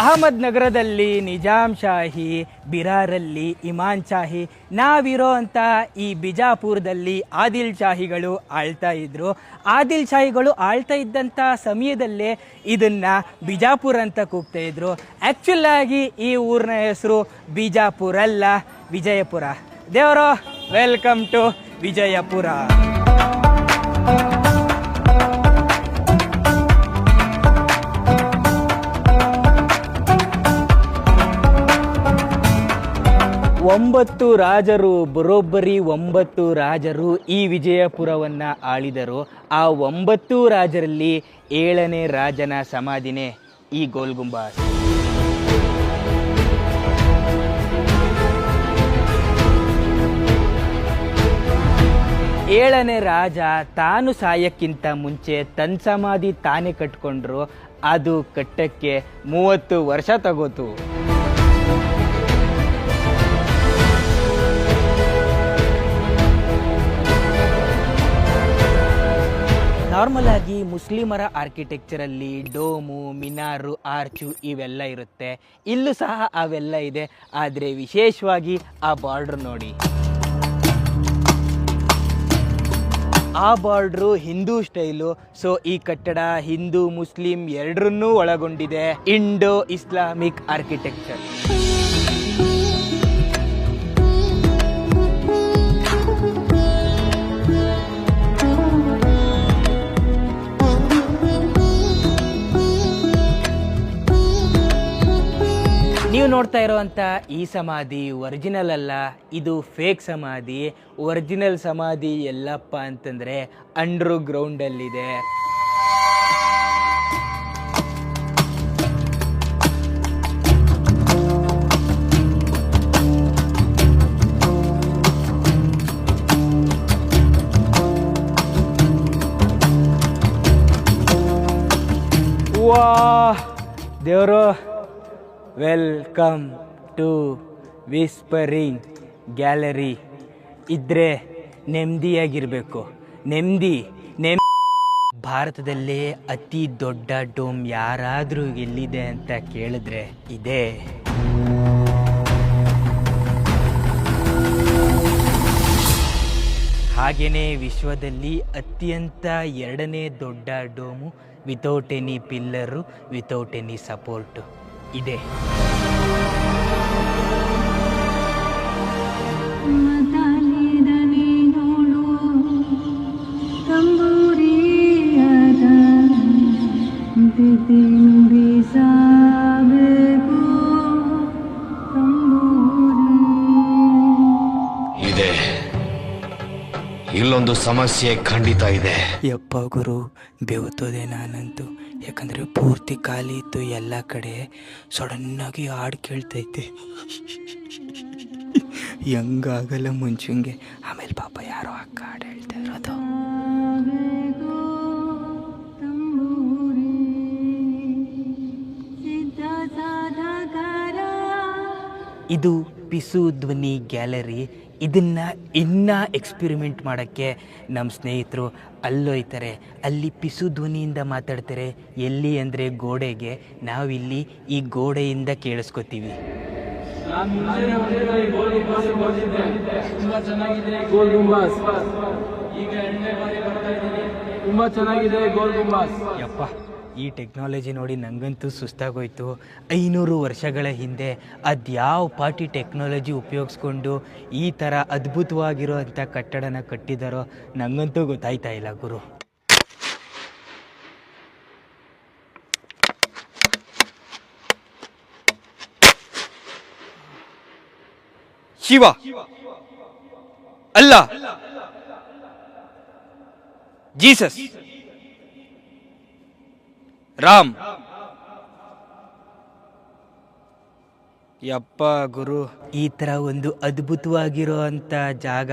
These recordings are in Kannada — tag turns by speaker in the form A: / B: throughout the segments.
A: ಅಹಮದ್ ನಗರದಲ್ಲಿ ನಿಜಾಮ್ ಶಾಹಿ, ಬಿರಾರಲ್ಲಿ ಇಮಾನ್ ಶಾಹಿ, ನಾವಿರೋ ಅಂತ ಈ ಬಿಜಾಪುರದಲ್ಲಿ ಆದಿಲ್ ಶಾಹಿಗಳು ಆಳ್ತಾ ಇದ್ರು. ಆದಿಲ್ ಶಾಹಿಗಳು ಆಳ್ತಾ ಇದ್ದಂಥ ಸಮಯದಲ್ಲೇ ಇದನ್ನ ಬಿಜಾಪುರ ಅಂತ ಕೂಗ್ತಾ ಇದ್ರು. ಆ್ಯಕ್ಚುಲ್ ಆಗಿ ಈ ಊರಿನ ಹೆಸರು ಬಿಜಾಪುರ ಅಲ್ಲ, ವಿಜಯಪುರ. ದೇವರು ವೆಲ್ಕಮ್ ಟು ವಿಜಯಪುರ. ಒಂಬತ್ತು ರಾಜರು, ಬರೋಬ್ಬರಿ 9 ರಾಜರು ಈ ವಿಜಯಪುರವನ್ನು ಆಳಿದರು. ಆ 9 ರಾಜರಲ್ಲಿ 7ನೇ ರಾಜನ ಸಮಾಧಿನೇ ಈ ಗೋಲ್ ಗುಂಬಾಜ್. ಏಳನೇ ರಾಜ ತಾನು ಸಾಯಕ್ಕಿಂತ ಮುಂಚೆ ತನ್ನ ಸಮಾಧಿ ತಾನೇ ಕಟ್ಕೊಂಡ್ರು. ಅದು ಕಟ್ಟಕ್ಕೆ 30 ವರ್ಷ ತಗೋತು. ನಾರ್ಮಲ್ ಆಗಿ ಮುಸ್ಲಿಮರ ಆರ್ಕಿಟೆಕ್ಚರಲ್ಲಿ ಡೋಮು, ಮಿನಾರು, ಆರ್ಚು ಇವೆಲ್ಲ ಇರುತ್ತೆ. ಇಲ್ಲೂ ಸಹ ಅವೆಲ್ಲ ಇದೆ. ಆದರೆ ವಿಶೇಷವಾಗಿ ಆ ಬಾರ್ಡ್ರ್ ನೋಡಿ. ಆ ಬಾರ್ಡ್ರು ಹಿಂದೂ ಸ್ಟೈಲು. ಸೊ ಈ ಕಟ್ಟಡ ಹಿಂದೂ ಮುಸ್ಲಿಂ ಎರಡರನ್ನೂ ಒಳಗೊಂಡಿದೆ. Indo Islamic architecture. ನೀವು ನೋಡ್ತಾ ಇರೋವಂಥ ಈ ಸಮಾಧಿ ಒರಿಜಿನಲ್ ಅಲ್ಲ, ಇದು ಫೇಕ್ ಸಮಾಧಿ. ಒರಿಜಿನಲ್ ಸಮಾಧಿ ಎಲ್ಲಪ್ಪ ಅಂತಂದರೆ ಅಂಡರ್ ಗ್ರೌಂಡಲ್ಲಿದೆ. ವಾ ದೇವರು, ವೆಲ್ಕಮ್ ಟು ವಿಸ್ಪರಿಂಗ್ ಗ್ಯಾಲರಿ. ಇದ್ರೆ ನೆಮ್ಮದಿಯಾಗಿರಬೇಕು. ಭಾರತದಲ್ಲೇ ಅತಿ ದೊಡ್ಡ ಡೋಮ್ ಯಾರಾದರೂ ಎಲ್ಲಿದೆ ಅಂತ ಕೇಳಿದ್ರೆ ಇದೆ. ಹಾಗೆಯೇ ವಿಶ್ವದಲ್ಲಿ ಅತ್ಯಂತ 2ನೇ ದೊಡ್ಡ dome, without any pillar, without any support ಇದೆ.
B: ಇದೆ, ಇಲ್ಲೊಂದು ಸಮಸ್ಯೆ ಖಂಡಿತ ಇದೆ.
A: ಯಪ್ಪ ಗುರು, ಬೆವತೋದೆ ನಾನಂತೂ. ಯಾಕಂದರೆ ಪೂರ್ತಿ ಖಾಲಿ ಇತ್ತು ಎಲ್ಲ ಕಡೆ. ಸಡನ್ನಾಗಿ ಹಾಡು ಕೇಳ್ತೈತೆ. ಹೆಂಗಾಗಲ್ಲ ಮುಂಚೆಂಗೆ. ಆಮೇಲೆ ಪಾಪ ಯಾರೋ ಅಕ್ಕ ಹಾಡು ಹೇಳ್ತಾ ಇರೋದು. ಇದು ಪಿಸು ಧ್ವನಿ ಗ್ಯಾಲರಿ. ಇದನ್ನು ಇನ್ನೂ ಎಕ್ಸ್ಪಿರಿಮೆಂಟ್ ಮಾಡೋಕ್ಕೆ ನಮ್ಮ ಸ್ನೇಹಿತರು ಅಲ್ಲೋಯ್ತಾರೆ. ಅಲ್ಲಿ ಪಿಸು ಧ್ವನಿಯಿಂದ ಮಾತಾಡ್ತಾರೆ. ಎಲ್ಲಿ ಅಂದರೆ ಗೋಡೆಗೆ. ನಾವಿಲ್ಲಿ ಈ ಗೋಡೆಯಿಂದ ಕೇಳಿಸ್ಕೊತೀವಿ.
C: ತುಂಬಾ ಚೆನ್ನಾಗಿದೆ ಗೋಲ್ ಗುಂಬಾಸ್. ಈಗ 2ನೇ ಬಾರಿ ಬರ್ತಾ ಇದ್ದೀನಿ. ತುಂಬಾ ಚೆನ್ನಾಗಿದೆ ಗೋಲ್ ಗುಂಬಾಸ್.
A: ಯಪ್ಪ, ಈ ಟೆಕ್ನಾಲಜಿ ನೋಡಿ ನನಗಂತೂ ಸುಸ್ತಾಗೋಯ್ತು. 500 ವರ್ಷಗಳ ಹಿಂದೆ ಅದ್ಯಾವ ಪಾರ್ಟಿ ಟೆಕ್ನಾಲಜಿ ಉಪಯೋಗಿಸ್ಕೊಂಡು ಈ ಥರ ಅದ್ಭುತವಾಗಿರೋವಂಥ ಕಟ್ಟಡನ ಕಟ್ಟಿದಾರೋ ನನಗಂತೂ ಗೊತ್ತಾಯ್ತಾ ಇಲ್ಲ ಗುರು. ಶಿವ, ಅಲ್ಲ, ಜೀಸಸ್, ರಾಮ್. ಯಪ್ಪ ಗುರು, ಈ ಥರ ಒಂದು ಅದ್ಭುತವಾಗಿರೋ ಅಂಥ ಜಾಗ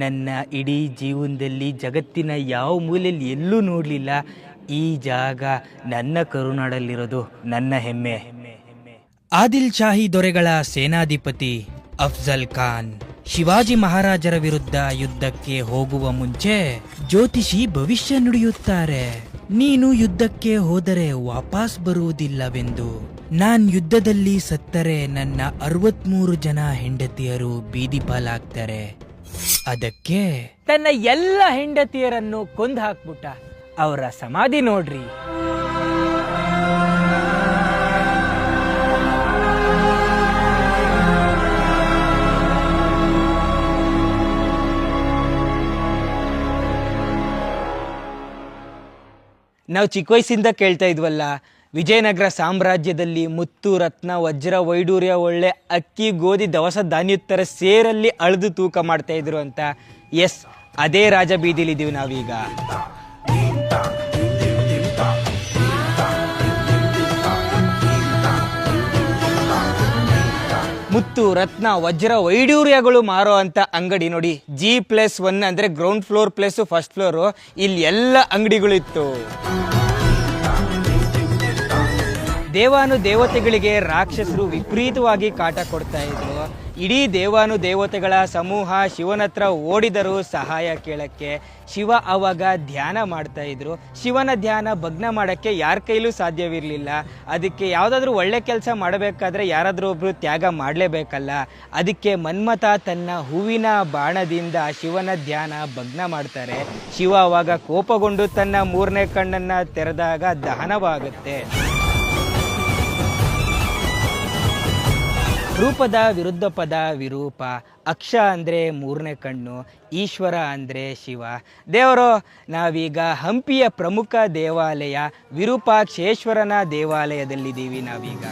A: ನನ್ನ ಇಡೀ ಜೀವನದಲ್ಲಿ ಜಗತ್ತಿನ ಯಾವ ಮೂಲೆಯಲ್ಲಿ ಎಲ್ಲೂ ನೋಡಲಿಲ್ಲ. ಈ ಜಾಗ ನನ್ನ ಕರುನಾಡಲ್ಲಿರೋದು ನನ್ನ ಹೆಮ್ಮೆ. ಆದಿಲ್ ಶಾಹಿ ದೊರೆಗಳ ಸೇನಾಧಿಪತಿ ಅಫ್ಜಲ್ ಖಾನ್ ಶಿವಾಜಿ ಮಹಾರಾಜರ ವಿರುದ್ಧ ಯುದ್ಧಕ್ಕೆ ಹೋಗುವ ಮುಂಚೆ ಜ್ಯೋತಿಷಿ ಭವಿಷ್ಯ ನುಡಿಯುತ್ತಾರೆ. ನೀನು ಯುದ್ಧಕ್ಕೆ ಹೋದರೆ ವಾಪಸ್ ಬರುವುದಿಲ್ಲವೆಂದು. ನಾನ್ ಯುದ್ಧದಲ್ಲಿ ಸತ್ತರೆ ನನ್ನ 63 ಜನ ಹೆಂಡತಿಯರು ಬೀದಿ ಪಾಲಾಗ್ತಾರೆ. ಅದಕ್ಕೆ ತನ್ನ ಎಲ್ಲ ಹೆಂಡತಿಯರನ್ನು ಕೊಂದು ಹಾಕ್ಬಿಟ್ಟ. ಅವರ ಸಮಾಧಿ ನೋಡ್ರಿ. ನಾವು ಚಿಕ್ಕ ವಯಸ್ಸಿಂದ ಕೇಳ್ತಾ ಇದ್ವಲ್ಲ, ವಿಜಯನಗರ ಸಾಮ್ರಾಜ್ಯದಲ್ಲಿ ಮುತ್ತು ರತ್ನ ವಜ್ರ ವೈಡೂರ್ಯ ಒಳ್ಳೆ ಅಕ್ಕಿ ಗೋಧಿ ದವಸ ಧಾನ್ಯೋತ್ತರ ಸೇರಲ್ಲಿ ಅಳೆದು ತೂಕ ಮಾಡ್ತಾ ಇದ್ರು ಅಂತ. ಎಸ್, ಅದೇ ರಾಜ ಬೀದಿಲಿದ್ದೀವಿ ನಾವೀಗ. ಮುತ್ತು ರತ್ನ ವಜ್ರ ವೈಡೂರ್ಯಗಳು ಮಾರೋ ಅಂತ ಅಂಗಡಿ ನೋಡಿ. G+1 ಅಂದ್ರೆ ground floor plus first floor. ಇಲ್ಲಿ ಎಲ್ಲ ಅಂಗಡಿಗಳು ಇತ್ತು. ದೇವಾನು ದೇವತೆಗಳಿಗೆ ರಾಕ್ಷಸರು ವಿಪರೀತವಾಗಿ ಕಾಟ ಕೊಡ್ತಾ ಇದ್ರು. ಇಡೀ ದೇವಾನು ದೇವತೆಗಳ ಸಮೂಹ ಶಿವನ ಹತ್ರ ಓಡಿದರು ಸಹಾಯ ಕೇಳಕ್ಕೆ. ಶಿವ ಅವಾಗ ಧ್ಯಾನ ಮಾಡ್ತಾ ಇದ್ರು. ಶಿವನ ಧ್ಯಾನ ಭಗ್ನ ಮಾಡಕ್ಕೆ ಯಾರ ಕೈಲೂ ಸಾಧ್ಯವಿರಲಿಲ್ಲ. ಅದಕ್ಕೆ ಯಾವುದಾದ್ರೂ ಒಳ್ಳೆ ಕೆಲಸ ಮಾಡಬೇಕಾದ್ರೆ ಯಾರಾದರೂ ಒಬ್ರು ತ್ಯಾಗ ಮಾಡಲೇಬೇಕಲ್ಲ. ಅದಕ್ಕೆ ಮನ್ಮಥ ತನ್ನ ಹೂವಿನ ಬಾಣದಿಂದ ಶಿವನ ಧ್ಯಾನ ಭಗ್ನ ಮಾಡ್ತಾರೆ. ಶಿವ ಅವಾಗ ಕೋಪಗೊಂಡು ತನ್ನ 3ನೇ ಕಣ್ಣನ್ನು ತೆರೆದಾಗ ದಹನವಾಗುತ್ತೆ. ರೂಪದ ವಿರುದ್ಧ ಪದ ವಿರೂಪ. ಅಕ್ಷ ಅಂದರೆ 3ನೇ ಕಣ್ಣು, ಈಶ್ವರ ಅಂದರೆ ಶಿವ. ದೇವರು, ನಾವೀಗ ಹಂಪಿಯ ಪ್ರಮುಖ ದೇವಾಲಯ ವಿರೂಪಾಕ್ಷೇಶ್ವರನ ದೇವಾಲಯದಲ್ಲಿದ್ದೀವಿ ನಾವೀಗ.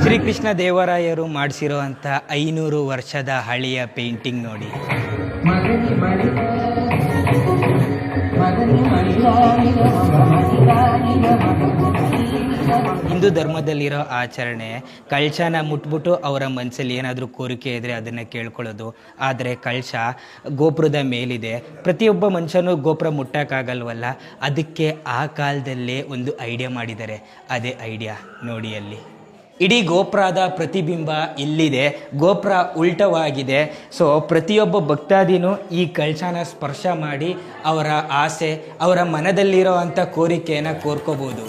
A: ಶ್ರೀಕೃಷ್ಣ ದೇವರಾಯರು ಮಾಡಿಸಿರೋ ಅಂಥ 500 ವರ್ಷದ ಹಳೆಯ ಪೇಂಟಿಂಗ್ ನೋಡಿ. ಹಿಂದೂ ಧರ್ಮದಲ್ಲಿರೋ ಆಚರಣೆ, ಕಳಶನ ಮುಟ್ಬಿಟ್ಟು ಅವರ ಮನಸ್ಸಲ್ಲಿ ಏನಾದರೂ ಕೋರಿಕೆ ಇದ್ದರೆ ಅದನ್ನು ಕೇಳ್ಕೊಳ್ಳೋದು. ಆದರೆ ಕಳಶ ಗೋಪುರದ ಮೇಲಿದೆ. ಪ್ರತಿಯೊಬ್ಬ ಮನುಷ್ಯನೂ ಗೋಪುರ ಮುಟ್ಟಕ್ಕಾಗಲ್ವಲ್ಲ. ಅದಕ್ಕೆ ಆ ಕಾಲದಲ್ಲೇ ಒಂದು ಐಡಿಯಾ ಮಾಡಿದ್ದಾರೆ. ಅದೇ ಐಡಿಯಾ ನೋಡಿ ಅಲ್ಲಿ. ಇಡೀ ಗೋಪುರದ ಪ್ರತಿಬಿಂಬ ಇಲ್ಲಿದೆ. ಗೋಪುರ ಉಲ್ಟವಾಗಿದೆ. ಸೊ ಪ್ರತಿಯೊಬ್ಬ ಭಕ್ತಾದಿನೂ ಈ ಕಳಶನ ಸ್ಪರ್ಶ ಮಾಡಿ ಅವರ ಆಸೆ, ಅವರ ಮನದಲ್ಲಿರೋ ಅಂಥ ಕೋರಿಕೆಯನ್ನು ಕೋರ್ಕೋಬೋದು.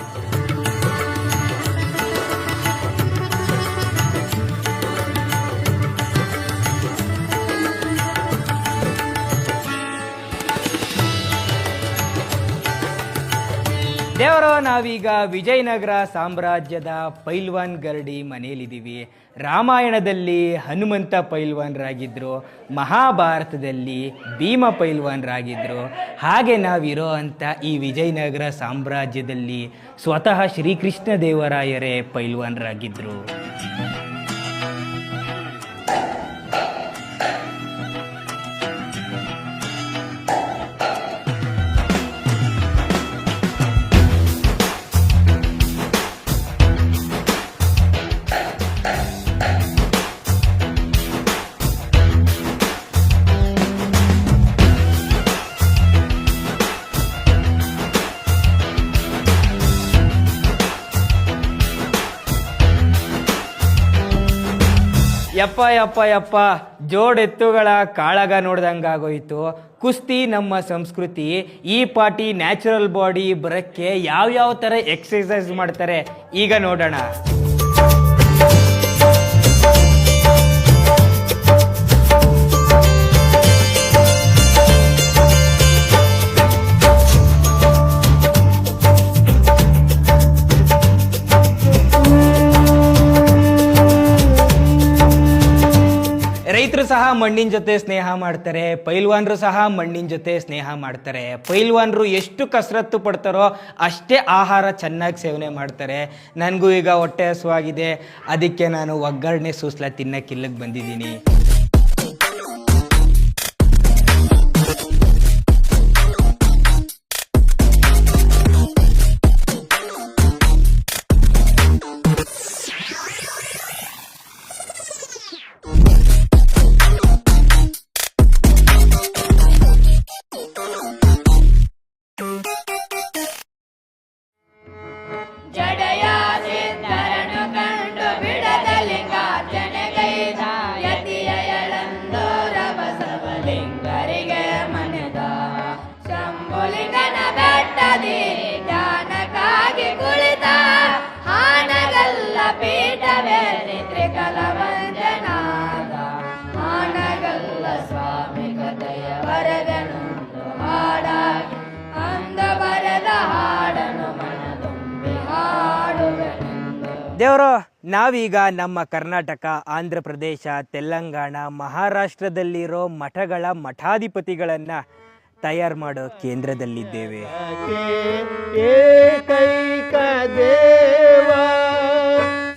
A: ದೇವರು, ನಾವೀಗ ವಿಜಯನಗರ ಸಾಮ್ರಾಜ್ಯದ ಪೈಲ್ವಾನ್ ಗರಡಿ ಮನೆಯಲ್ಲಿದ್ದೀವಿ. ರಾಮಾಯಣದಲ್ಲಿ ಹನುಮಂತ ಪೈಲ್ವಾನ್ರಾಗಿದ್ದರು, ಮಹಾಭಾರತದಲ್ಲಿ ಭೀಮ ಪೈಲ್ವಾನ್ರಾಗಿದ್ದರು. ಹಾಗೆ ನಾವಿರೋ ಅಂಥ ಈ ವಿಜಯನಗರ ಸಾಮ್ರಾಜ್ಯದಲ್ಲಿ ಸ್ವತಃ ಶ್ರೀಕೃಷ್ಣ ದೇವರಾಯರೇ ಪೈಲ್ವಾನ್ರಾಗಿದ್ದರು. ಯಪ್ಪ ಯಪ್ಪ ಯಪ್ಪ, ಜೋಡೆತ್ತುಗಳ ಕಾಳಗ ನೋಡ್ದಂಗಾಗೋಯ್ತು. ಕುಸ್ತಿ ನಮ್ಮ ಸಂಸ್ಕೃತಿ. ಈ ಪಾರ್ಟಿ ನ್ಯಾಚುರಲ್ ಬಾಡಿ ಬರೋಕ್ಕೆ ಯಾವ್ಯಾವ ಥರ ಎಕ್ಸಸೈಸ್ ಮಾಡ್ತಾರೆ ಈಗ ನೋಡೋಣ. ರೈತರು ಸಹ ಮಣ್ಣಿನ ಜೊತೆ ಸ್ನೇಹ ಮಾಡ್ತಾರೆ, ಪೈಲ್ವಾನ್ರು ಸಹ ಮಣ್ಣಿನ ಜೊತೆ ಸ್ನೇಹ ಮಾಡ್ತಾರೆ. ಪೈಲ್ವಾನ್ರು ಎಷ್ಟು ಕಸರತ್ತು ಪಡ್ತಾರೋ ಅಷ್ಟೇ ಆಹಾರ ಚೆನ್ನಾಗಿ ಸೇವನೆ ಮಾಡ್ತಾರೆ. ನನಗೂ ಈಗ ಹೊಟ್ಟೆ ಹಸುವಾಗಿದೆ, ಅದಕ್ಕೆ ನಾನು ಒಗ್ಗರಣೆ ಸೂಸ್ಲ ತಿನ್ನಕ್ಕೆ ಇಲ್ಲಿಗೆ ಬಂದಿದ್ದೀನಿ.
D: ಜಡೆಯ ಸಿದ್ಧರನು ಕಂಡು ಬಿಡದಲ್ಲಿ
A: ದೇವರು, ನಾವೀಗ ನಮ್ಮ ಕರ್ನಾಟಕ, ಆಂಧ್ರ ಪ್ರದೇಶ, ತೆಲಂಗಾಣ, ಮಹಾರಾಷ್ಟ್ರದಲ್ಲಿರೋ ಮಠಗಳ ಮಠಾಧಿಪತಿಗಳನ್ನು ತಯಾರು ಮಾಡೋ ಕೇಂದ್ರದಲ್ಲಿದ್ದೇವೆ.
D: ಏಕೈಕ ದೇವ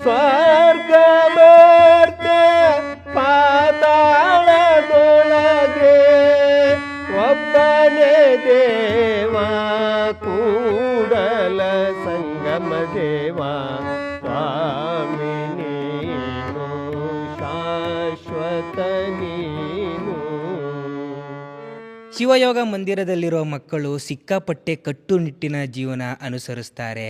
D: ಸ್ವರ್ಗ ಮರ್ತ್ಯ ಪಾತಾಳದೊಳಗೆ ಒಬ್ಬನೇ ದೇವ ಕೂಡಲ ಸಂಗಮ ದೇವ ಸ್ವಾಮಿ ನೀನು ಶಾಶ್ವತ ನೀನು.
A: ಶಿವಯೋಗ ಮಂದಿರದಲ್ಲಿರೋ ಮಕ್ಕಳು ಸಿಕ್ಕಾಪಟ್ಟೆ ಕಟ್ಟುನಿಟ್ಟಿನ ಜೀವನ ಅನುಸರಿಸ್ತಾರೆ.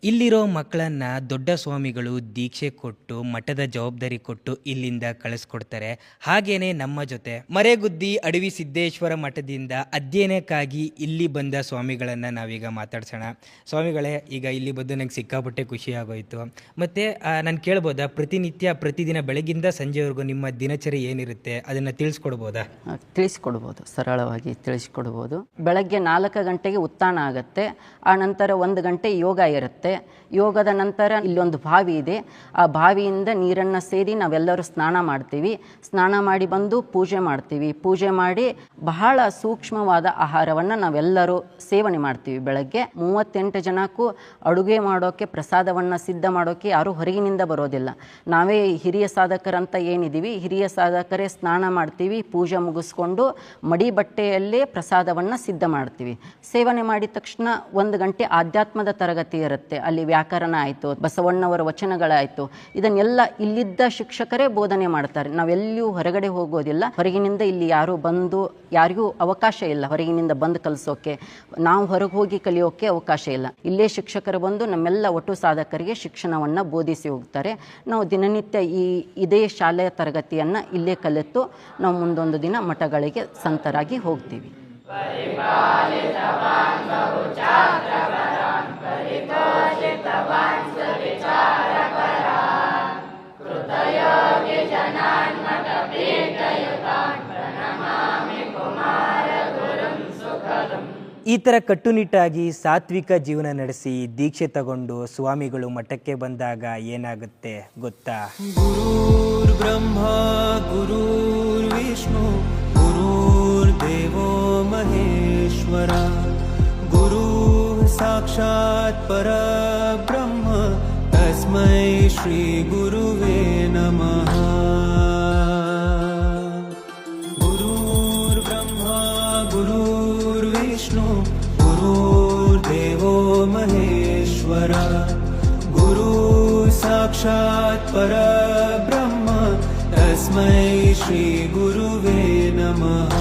A: ಇಲ್ಲಿರೋ ಮಕ್ಕಳನ್ನು ದೊಡ್ಡ ಸ್ವಾಮಿಗಳು ದೀಕ್ಷೆ ಕೊಟ್ಟು ಮಠದ ಜವಾಬ್ದಾರಿ ಕೊಟ್ಟು ಇಲ್ಲಿಂದ ಕಳಿಸ್ಕೊಡ್ತಾರೆ. ಹಾಗೇನೆ ನಮ್ಮ ಜೊತೆ ಮರೆಗುದ್ದಿ ಅಡವಿ ಸಿದ್ದೇಶ್ವರ ಮಠದಿಂದ ಅಧ್ಯಯನಕ್ಕಾಗಿ ಇಲ್ಲಿ ಬಂದ ಸ್ವಾಮಿಗಳನ್ನು ನಾವೀಗ ಮಾತಾಡ್ಸೋಣ. ಸ್ವಾಮಿಗಳೇ, ಈಗ ಇಲ್ಲಿ ಬಂದು ನಂಗೆ ಸಿಕ್ಕಾಪಟ್ಟೆ ಖುಷಿ ಆಗೋಯ್ತು. ಮತ್ತು ನಾನು ಕೇಳ್ಬೋದಾ, ಪ್ರತಿದಿನ ಬೆಳಗಿಂದ ಸಂಜೆವರೆಗೂ ನಿಮ್ಮ ದಿನಚರಿ ಏನಿರುತ್ತೆ ಅದನ್ನು ತಿಳಿಸ್ಕೊಡ್ಬೋದಾ?
E: ತಿಳಿಸ್ಕೊಡ್ಬೋದು, ಸರಳವಾಗಿ ತಿಳಿಸ್ಕೊಡ್ಬೋದು. ಬೆಳಗ್ಗೆ 4 ಗಂಟೆಗೆ ಉತ್ಥಾನ ಆಗುತ್ತೆ. ಆ ನಂತರ 1 ಗಂಟೆ ಯೋಗ ಇರುತ್ತೆ. ಯೋಗದ ನಂತರ ಇಲ್ಲೊಂದು ಬಾವಿ ಇದೆ. ಆ ಬಾವಿಯಿಂದ ನೀರನ್ನು ಸೇರಿ ನಾವೆಲ್ಲರೂ ಸ್ನಾನ ಮಾಡ್ತೀವಿ. ಸ್ನಾನ ಮಾಡಿ ಬಂದು ಪೂಜೆ ಮಾಡ್ತೀವಿ. ಪೂಜೆ ಮಾಡಿ ಬಹಳ ಸೂಕ್ಷ್ಮವಾದ ಆಹಾರವನ್ನು ನಾವೆಲ್ಲರೂ ಸೇವನೆ ಮಾಡ್ತೀವಿ. ಬೆಳಗ್ಗೆ 38 ಜನಕ್ಕೂ ಅಡುಗೆ ಮಾಡೋಕ್ಕೆ, ಪ್ರಸಾದವನ್ನು ಸಿದ್ಧ ಮಾಡೋಕ್ಕೆ ಯಾರೂ ಹೊರಗಿನಿಂದ ಬರೋದಿಲ್ಲ. ನಾವೇ ಹಿರಿಯ ಸಾಧಕರಂತ ಏನಿದ್ದೀವಿ, ಹಿರಿಯ ಸಾಧಕರೇ ಸ್ನಾನ ಮಾಡ್ತೀವಿ. ಪೂಜೆ ಮುಗಿಸ್ಕೊಂಡು ಮಡಿ ಬಟ್ಟೆಯಲ್ಲೇ ಪ್ರಸಾದವನ್ನು ಸಿದ್ಧ ಮಾಡ್ತೀವಿ. ಸೇವನೆ ಮಾಡಿದ ತಕ್ಷಣ 1 ಗಂಟೆ ಆಧ್ಯಾತ್ಮದ ತರಗತಿ ಇರುತ್ತೆ. ಅಲ್ಲಿ ವ್ಯಾಕರಣ ಆಯಿತು, ಬಸವಣ್ಣವರ ವಚನಗಳಾಯಿತು, ಇದನ್ನೆಲ್ಲ ಇಲ್ಲಿದ್ದ ಶಿಕ್ಷಕರೇ ಬೋಧನೆ ಮಾಡ್ತಾರೆ. ನಾವೆಲ್ಲಿಯೂ ಹೊರಗಡೆ ಹೋಗೋದಿಲ್ಲ. ಹೊರಗಿನಿಂದ ಇಲ್ಲಿ ಯಾರಿಗೂ ಅವಕಾಶ ಇಲ್ಲ ಹೊರಗಿನಿಂದ ಬಂದು ಕಲಿಸೋಕೆ. ನಾವು ಹೊರಗೆ ಹೋಗಿ ಕಲಿಯೋಕೆ ಅವಕಾಶ ಇಲ್ಲ. ಇಲ್ಲೇ ಶಿಕ್ಷಕರು ಬಂದು ನಮ್ಮೆಲ್ಲ ಒಟ್ಟು ಸಾಧಕರಿಗೆ ಶಿಕ್ಷಣವನ್ನು ಬೋಧಿಸಿ ಹೋಗ್ತಾರೆ. ನಾವು ದಿನನಿತ್ಯ ಇದೇ ಶಾಲೆಯ ತರಗತಿಯನ್ನು ಇಲ್ಲೇ ಕಲಿತು ನಾವು ಮುಂದೊಂದು ದಿನ ಮಠಗಳಿಗೆ ಸಂತರಾಗಿ ಹೋಗ್ತೀವಿ.
A: ಈ ಥರ ಕಟ್ಟುನಿಟ್ಟಾಗಿ ಸಾತ್ವಿಕ ಜೀವನ ನಡೆಸಿ ದೀಕ್ಷೆ ತಗೊಂಡು ಸ್ವಾಮಿಗಳು ಮಠಕ್ಕೆ ಬಂದಾಗ ಏನಾಗುತ್ತೆ ಗೊತ್ತಾ?
F: ಗುರುರ್ ಬ್ರಹ್ಮ ಗುರುರ್ ವಿಷ್ಣು ಗುರುರ್ ದೇವೋ ಮಹೇಶ್ವರ ಗುರು ಸಾಕ್ಷಾತ್ ಪರಬ್ರಹ್ಮ ತಸ್ಮೈ ಶ್ರೀ ಗುರುವೇ ನಮಃ. ಗುರುರ್ ಬ್ರಹ್ಮ ಗುರುರ್ ವಿಷ್ಣು ಗುರುರ್ ದೇವೋ ಮಹೇಶ್ವರ ಗುರು ಸಾಕ್ಷಾತ್ ಪರಬ್ರಹ್ಮ ತಸ್ಮೈ ಶ್ರೀ ಗುರುವೇ ನಮಃ.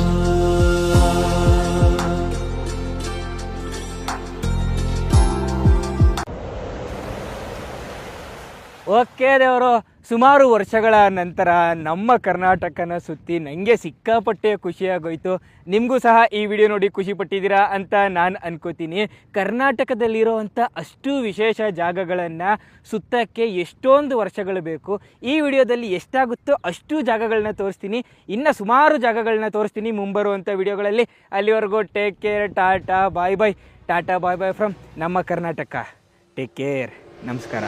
A: ಓಕೆ ದೇವರು, ಸುಮಾರು ವರ್ಷಗಳ ನಂತರ ನಮ್ಮ ಕರ್ನಾಟಕನ ಸುತ್ತಿ ನನಗೆ ಸಿಕ್ಕಾಪಟ್ಟೆ ಖುಷಿಯಾಗೋಯ್ತು. ನಿಮಗೂ ಸಹ ಈ ವಿಡಿಯೋ ನೋಡಿ ಖುಷಿ ಪಟ್ಟಿದ್ದೀರಾ ಅಂತ ನಾನು ಅನ್ಕೋತೀನಿ. ಕರ್ನಾಟಕದಲ್ಲಿರೋವಂಥ ಅಷ್ಟು ವಿಶೇಷ ಜಾಗಗಳನ್ನು ಸುತ್ತಕ್ಕೆ ಎಷ್ಟೊಂದು ವರ್ಷಗಳು ಬೇಕು. ಈ ವಿಡಿಯೋದಲ್ಲಿ ಎಷ್ಟಾಗುತ್ತೋ ಅಷ್ಟು ಜಾಗಗಳನ್ನ ತೋರಿಸ್ತೀನಿ. ಇನ್ನು ಸುಮಾರು ಜಾಗಗಳನ್ನ ತೋರಿಸ್ತೀನಿ ಮುಂಬರುವಂಥ ವಿಡಿಯೋಗಳಲ್ಲಿ. ಅಲ್ಲಿವರೆಗೂ take care, tata bye bye. Tata bye bye from ನಮ್ಮ ಕರ್ನಾಟಕ. ಟೇಕ್ ಕೇರ್, ನಮಸ್ಕಾರ.